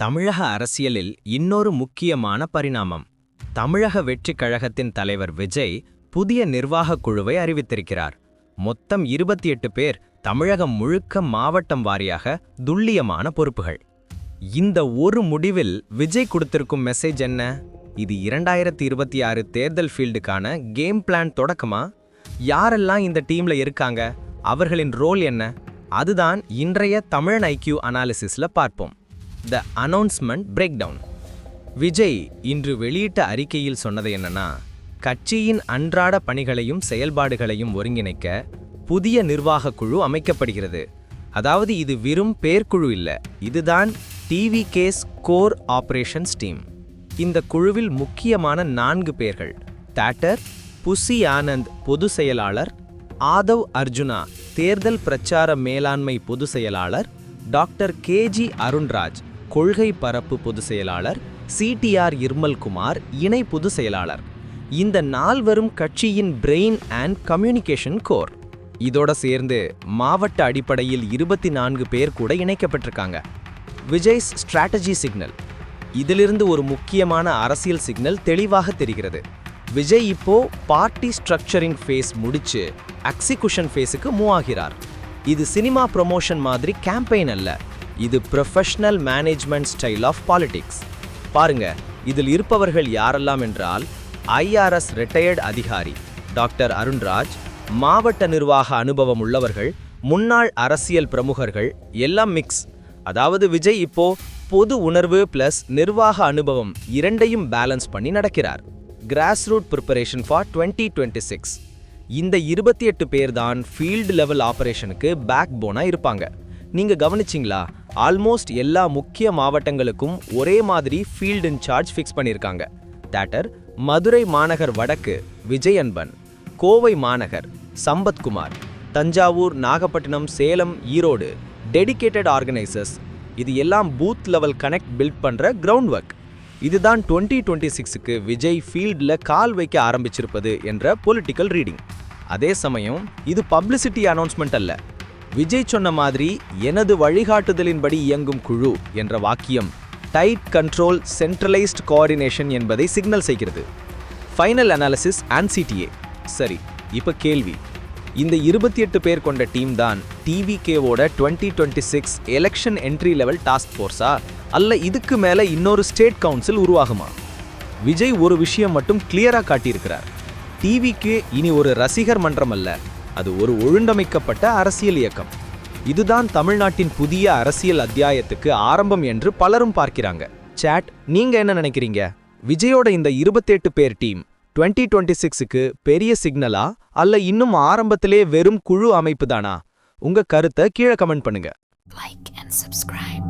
தமிழக அரசியலில் இன்னொரு முக்கியமான பரிணாமம். தமிழக வெற்றிக் கழகத்தின் தலைவர் விஜய் புதிய நிர்வாகக் குழுவை அறிவித்திருக்கிறார். மொத்தம் 28 பேர், தமிழகம் முழுக்க மாவட்டம் வாரியாக துல்லியமான பொறுப்புகள். இந்த ஒரு முடிவில் விஜய் கொடுத்திருக்கும் மெசேஜ் என்ன? இது 2026 தேர்தல் ஃபீல்டுக்கான கேம் பிளான் தொடக்கமா? யாரெல்லாம் இந்த டீம்ல இருக்காங்க, அவர்களின் ரோல் என்ன? அதுதான் இன்றைய தமிழன் ஐக்யூ அனாலிசிஸ்ல பார்ப்போம். த அனௌன்ஸ்மெண்ட் பிரேக்டவுன். விஜய் இன்று வெளியிட்ட அறிக்கையில் சொன்னது என்னன்னா, கட்சியின் அன்றாட பணிகளையும் செயல்பாடுகளையும் ஒருங்கிணைக்க புதிய நிர்வாகக் குழு அமைக்கப்படுகிறது. அதாவது இது வெறும் பேர்க்குழு இல்ல, இதுதான் டிவிகேஸ் கோர் ஆபரேஷன்ஸ் டீம். இந்த குழுவில் முக்கியமான 4 பேர்கள்: தாட்டர் புசி ஆனந்த் பொதுச் செயலாளர், ஆதவ் அர்ஜுனா தேர்தல் பிரச்சார மேலாண்மை பொதுச் செயலாளர், டாக்டர் கேஜி அருண்ராஜ் கொள்கை பரப்பு பொதுச் செயலாளர், சிடிஆர் இர்மல்குமார் இணை பொதுச் செயலாளர். இந்த 4வரும் கட்சியின் பிரெயின் அண்ட் கம்யூனிகேஷன் கோர். இதோட சேர்ந்து மாவட்ட அடிப்படையில் 24 பேர் கூட இணைக்கப்பட்டிருக்காங்க. Vijay's strategy signal. இதிலிருந்து ஒரு முக்கியமான அரசியல் சிக்னல் தெளிவாக தெரிகிறது. விஜய் இப்போ பார்ட்டி ஸ்ட்ரக்சரிங் ஃபேஸ் முடிச்சு எக்ஸிகியூஷன் ஃபேஸுக்கு மூவ் ஆகிறார். இது சினிமா ப்ரொமோஷன் மாதிரி கேம்பெயின் அல்ல, இது professional management style of politics. பாருங்க, இதில் இருப்பவர்கள் யாரெல்லாம் என்றால், ஐஆர்எஸ் ரிட்டையர்ட் அதிகாரி டாக்டர் அருண்ராஜ், மாவட்ட நிர்வாக அனுபவம் உள்ளவர்கள், முன்னாள் அரசியல் பிரமுகர்கள், எல்லாம் மிக்ஸ். அதாவது விஜய் இப்போ பொது உணர்வு பிளஸ் நிர்வாக அனுபவம் இரண்டையும் பேலன்ஸ் பண்ணி நடக்கிறார். Grass root preparation for 2026. இந்த 28 பேர் தான் ஃபீல்டு லெவல் ஆபரேஷனுக்கு பேக் போனா இருப்பாங்க. நீங்க கவனிச்சிங்களா? ஆல்மோஸ்ட் எல்லா முக்கிய மாவட்டங்களுக்கும் ஒரே மாதிரி ஃபீல்டு இன்சார்ஜ் ஃபிக்ஸ் பண்ணியிருக்காங்க. தாட்டர் மதுரை மாநகர் வடக்கு விஜய் அன்பன், கோவை மாநகர் சம்பத்குமார், தஞ்சாவூர், நாகப்பட்டினம், சேலம், ஈரோடு டெடிகேட்டட் ஆர்கனைசர்ஸ். இது எல்லாம் பூத் லெவல் கனெக்ட் பில்ட் பண்ற கிரவுண்ட் ஒர்க். இதுதான் 2026க்கு விஜய் ஃபீல்டில் கால் வைக்க ஆரம்பிச்சிருப்பது என்ற பொலிட்டிக்கல் ரீடிங். அதே சமயம் இது பப்ளிசிட்டி அனௌன்ஸ்மெண்ட் அல்ல. விஜய் சொன்ன மாதிரி எனது வழிகாட்டுதலின்படி இயங்கும் குழு என்ற வாக்கியம் டைட் கண்ட்ரோல், சென்ட்ரலைஸ்ட் கோஆர்டினேஷன் என்பதை சிக்னல் செய்கிறது. Final analysis and CTA. சரி, இப்போ கேள்வி, இந்த 28 பேர் கொண்ட டீம் தான் டிவிகேவோட 2026 எலெக்ஷன் என்ட்ரி லெவல் டாஸ்க் ஃபோர்ஸா, அல்ல இதுக்கு மேல இன்னொரு ஸ்டேட் கவுன்சில் உருவாகுமா? விஜய் ஒரு விஷயம் மட்டும் கிளியரா காட்டியிருக்கிறார். டிவிகே இனி ஒரு ரசிகர் மன்றம் அல்ல, அது ஒரு ஒழுங்கமைக்கப்பட்ட அரசியல் இயக்கம். இதுதான் தமிழ்நாட்டின் புதிய அரசியல் அத்தியாயத்துக்கு ஆரம்பம் என்று பலரும் பார்க்கிறாங்க. சாட், நீங்க என்ன நினைக்கிறீங்க? விஜயோட இந்த 28 பேர் டீம் 2026க்கு பெரிய சிக்னலா, அல்ல இன்னும் ஆரம்பத்திலே வெறும் குழு அமைப்பு தானா? உங்க கருத்தை கீழே கமெண்ட் பண்ணுங்க. Like and subscribe.